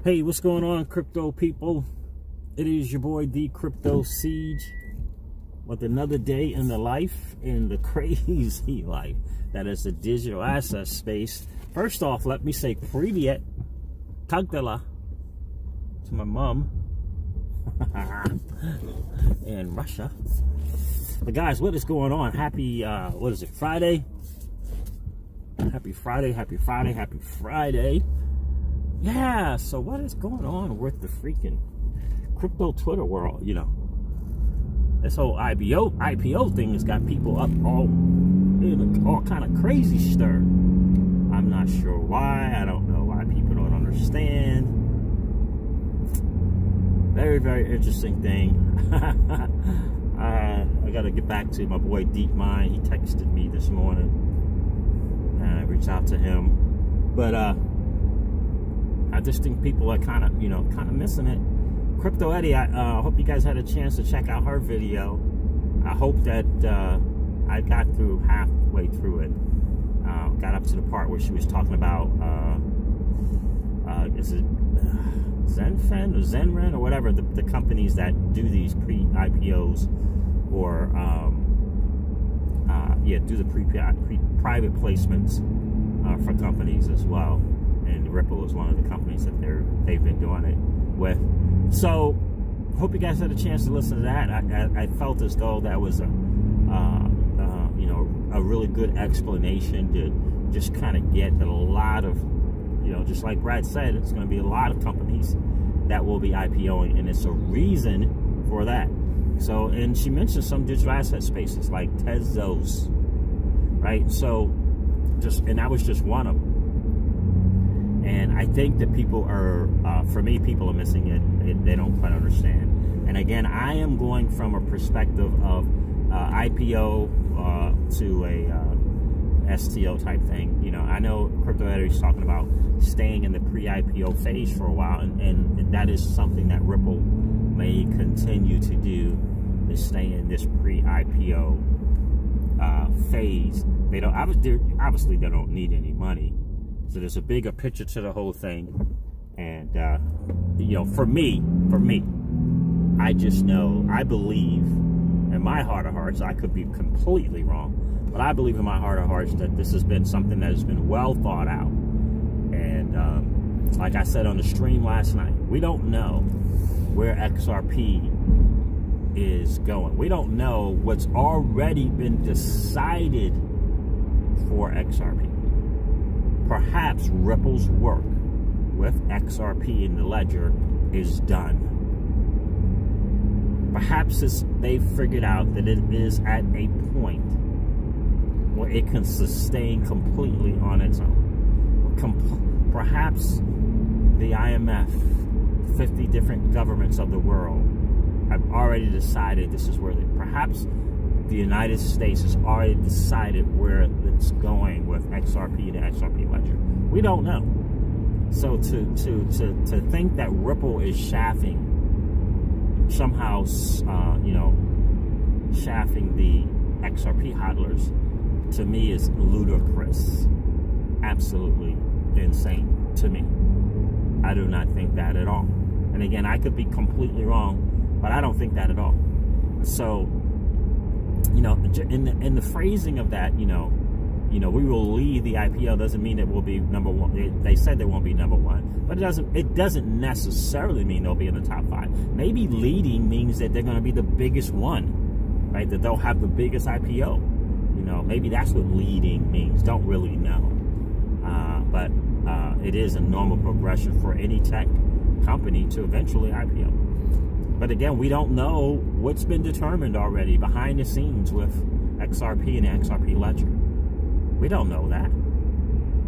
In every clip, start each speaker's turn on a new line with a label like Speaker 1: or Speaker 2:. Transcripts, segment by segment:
Speaker 1: Hey, what's going on, crypto people? It is your boy, the Crypto Siege, with another day in the life, in the crazy life that is the digital asset space. First off, let me say Privyet, Tagdala to my mom in Russia. But guys, what is going on? Happy, what is it, Friday? Happy Friday, happy Friday, happy Friday. Yeah, so what is going on with the freaking crypto Twitter world, you know? This whole IPO thing has got people up all kind of crazy stir. I'm not sure why. I don't know why people don't understand. Very, very interesting thing. I got to get back to my boy Deep Mind. He texted me this morning, and I reached out to him. But I just think people are kind of missing it. Crypto Eddie, I hope you guys had a chance to check out her video. I hope that I got through halfway through it. Got up to the part where she was talking about, is it Zenfen or Zenren or whatever, the companies that do these pre-IPOs or, do the private placements for companies as well. And Ripple is one of the companies that they've been doing it with. So, hope you guys had a chance to listen to that. I felt as though that was a really good explanation to just kind of get a lot of, just like Brad said, it's going to be a lot of companies that will be IPOing, and it's a reason for that. So, and she mentioned some digital asset spaces like Tezos, right? So, and that was just one of them. And I think that people are, for me, people are missing it. They don't quite understand. And again, I am going from a perspective of IPO to a STO type thing. I know Crypto Eddie is talking about staying in the pre-IPO phase for a while, and that is something that Ripple may continue to do, is stay in this pre-IPO phase. They don't obviously they don't need any money. So there's a bigger picture to the whole thing. And, for me, I just know, I believe in my heart of hearts, I could be completely wrong, but I believe in my heart of hearts that this has been something that has been well thought out. And like I said on the stream last night, we don't know where XRP is going. We don't know what's already been decided for XRP. Perhaps Ripple's work with XRP in the ledger is done. Perhaps they've figured out that it is at a point where it can sustain completely on its own. Perhaps the IMF, 50 different governments of the world, have already decided this is where perhaps the United States has already decided where it's going with XRP and the XRP ledger. We don't know. So to think that Ripple is somehow shaffing the XRP hodlers, to me is ludicrous. Absolutely insane to me. I do not think that at all. And again, I could be completely wrong, but I don't think that at all. So, in the phrasing of that, we will lead the IPO doesn't mean it will be number one. They said they won't be number one, but it doesn't necessarily mean they'll be in the top 5. Maybe leading means that they're going to be the biggest one, right? That they'll have the biggest IPO. Maybe that's what leading means. Don't really know, but it is a normal progression for any tech company to eventually IPO. But again, we don't know what's been determined already behind the scenes with XRP and the XRP ledger. We don't know that,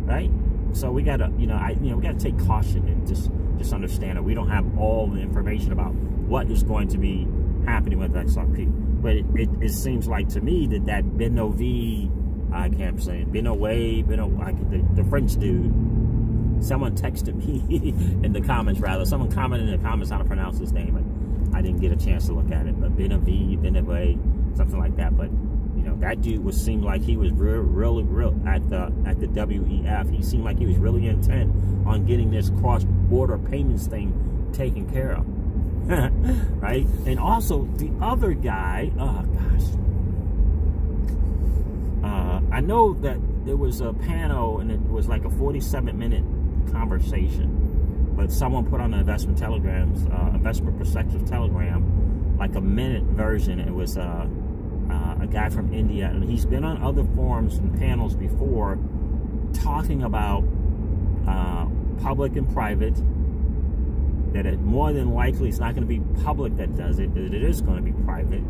Speaker 1: right? So we gotta, we gotta take caution and just understand that we don't have all the information about what is going to be happening with XRP. But it seems like to me that Beno V, I can't say it, the French dude. Someone texted me in the comments, someone commented in the comments how to pronounce his name. I didn't get a chance to look at it, but Benavi, something like that. But that dude seemed like he was really at the WEF. He seemed like he was really intent on getting this cross-border payments thing taken care of. Right? And also the other guy, oh gosh, I know that there was a panel and it was like a 47-minute conversation, but someone put on the investment perspective telegram like a minute version. It was a guy from India, and he's been on other forums and panels before talking about public and private, that it more than likely it's not going to be public that does it, that it is going to be private,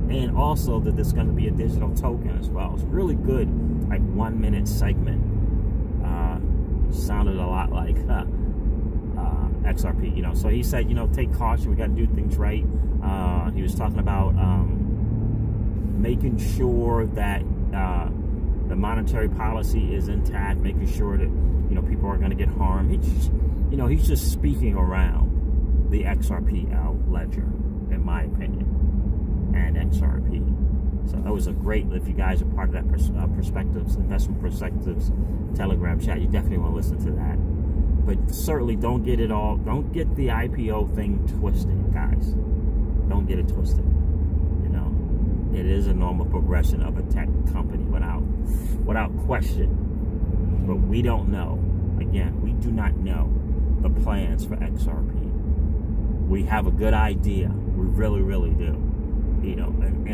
Speaker 1: and also that there's going to be a digital token as well. It's really good, like 1 minute segment. Sounded a lot like XRP, you know. So he said, you know, take caution, we got to do things right. He was talking about making sure that the monetary policy is intact, making sure that, you know, people aren't going to get harmed. He's just speaking around the XRP ledger, in my opinion, and XRP. So that was a great, if you guys are part of that investment perspectives Telegram chat, you definitely want to listen to that. But certainly don't get the IPO thing twisted, guys. Don't get it twisted. You know, it is a normal progression of a tech company without question. But we don't know. Again, we do not know the plans for XRP. We have a good idea. We really, really do. You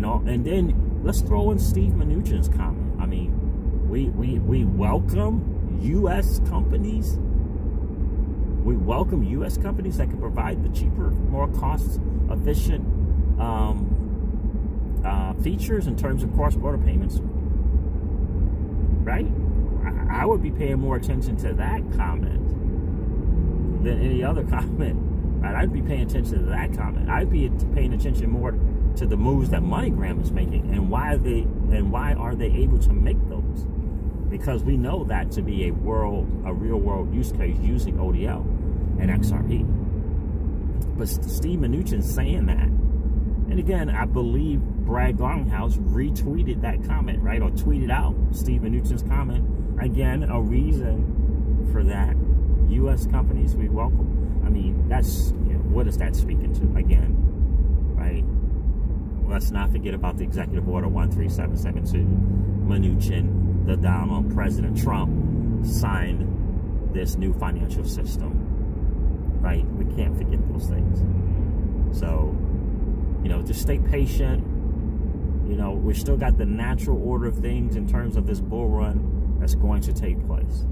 Speaker 1: know, and then let's throw in Steve Mnuchin's comment. I mean, we welcome U.S. companies. We welcome U.S. companies that can provide the cheaper, more cost-efficient features in terms of cross-border payments. Right? I would be paying more attention to that comment than any other comment. Right? I'd be paying attention to that comment. I'd be paying attention more to the moves that MoneyGram is making, and why are they able to make those? Because we know that to be a real world use case using ODL and XRP. But Steve Mnuchin saying that, and again, I believe Brad Garlinghouse retweeted that comment, right, or tweeted out Steve Mnuchin's comment. Again, a reason for that. U.S. companies we welcome. I mean, that's, you know, what is that speaking to? Again, right? Let's not forget about the Executive Order 13772. Mnuchin, the Donald President Trump, signed this new financial system, right? We can't forget those things. So, you know, just stay patient. You know, we still got the natural order of things in terms of this bull run that's going to take place.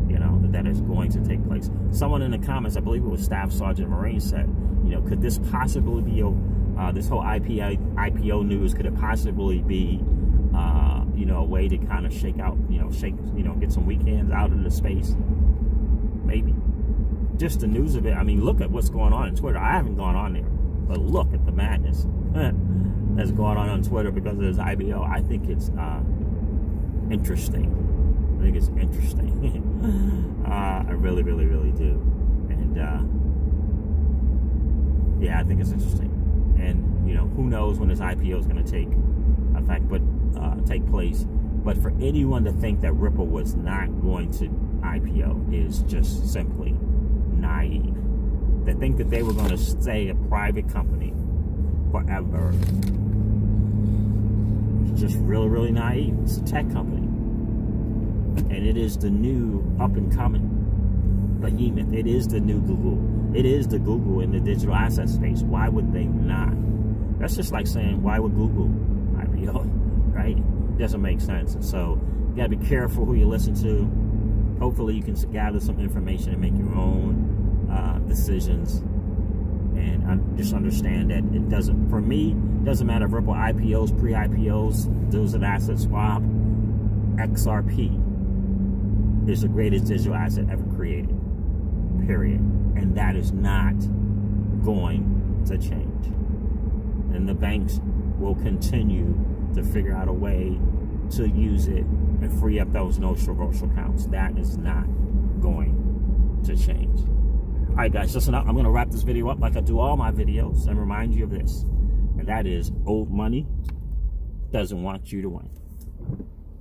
Speaker 1: You know, that is going to take place. Someone in the comments, I believe it was Staff Sergeant Marine, said, you know, could this possibly be this whole IPO news? Could it possibly be, you know, a way to kind of get some weekends out of the space? Maybe. Just the news of it. I mean, look at what's going on Twitter. I haven't gone on there, but look at the madness that's going on Twitter because of this IPO. I think it's interesting. I think it's interesting. I really, really, really do. And yeah, I think it's interesting. And you know, who knows when this IPO is going to take place? But for anyone to think that Ripple was not going to IPO is just simply naive. To think that they were going to stay a private company forever is just really, really naive. It's a tech company. And it is the new up-and-coming behemoth. It is the new Google. It is the Google in the digital asset space. Why would they not? That's just like saying, why would Google IPO, right? It doesn't make sense. And so you got to be careful who you listen to. Hopefully you can gather some information and make your own decisions. And just understand that it doesn't, for me, it doesn't matter if Ripple IPOs, pre-IPOs, those an asset swap, XRP is the greatest digital asset ever created, period. And that is not going to change. And the banks will continue to figure out a way to use it and free up those no-reverse accounts. That is not going to change. All right, guys, listen up. I'm going to wrap this video up like I do all my videos and remind you of this. And that is old money doesn't want you to win.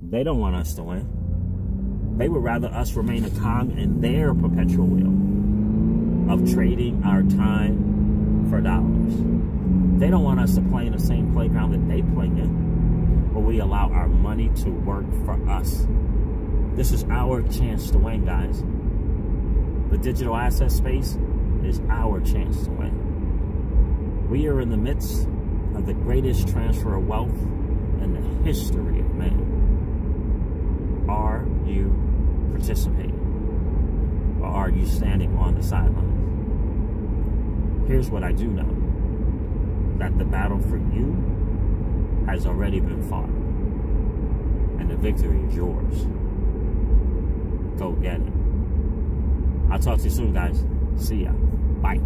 Speaker 1: They don't want us to win. They would rather us remain a cog in their perpetual wheel of trading our time for dollars. They don't want us to play in the same playground that they play in, where we allow our money to work for us. This is our chance to win, guys. The digital asset space is our chance to win. We are in the midst of the greatest transfer of wealth in the history of man. Are you participating? Or are you standing on the sidelines? Here's what I do know. That the battle for you has already been fought. And the victory is yours. Go get it. I'll talk to you soon, guys. See ya. Bye.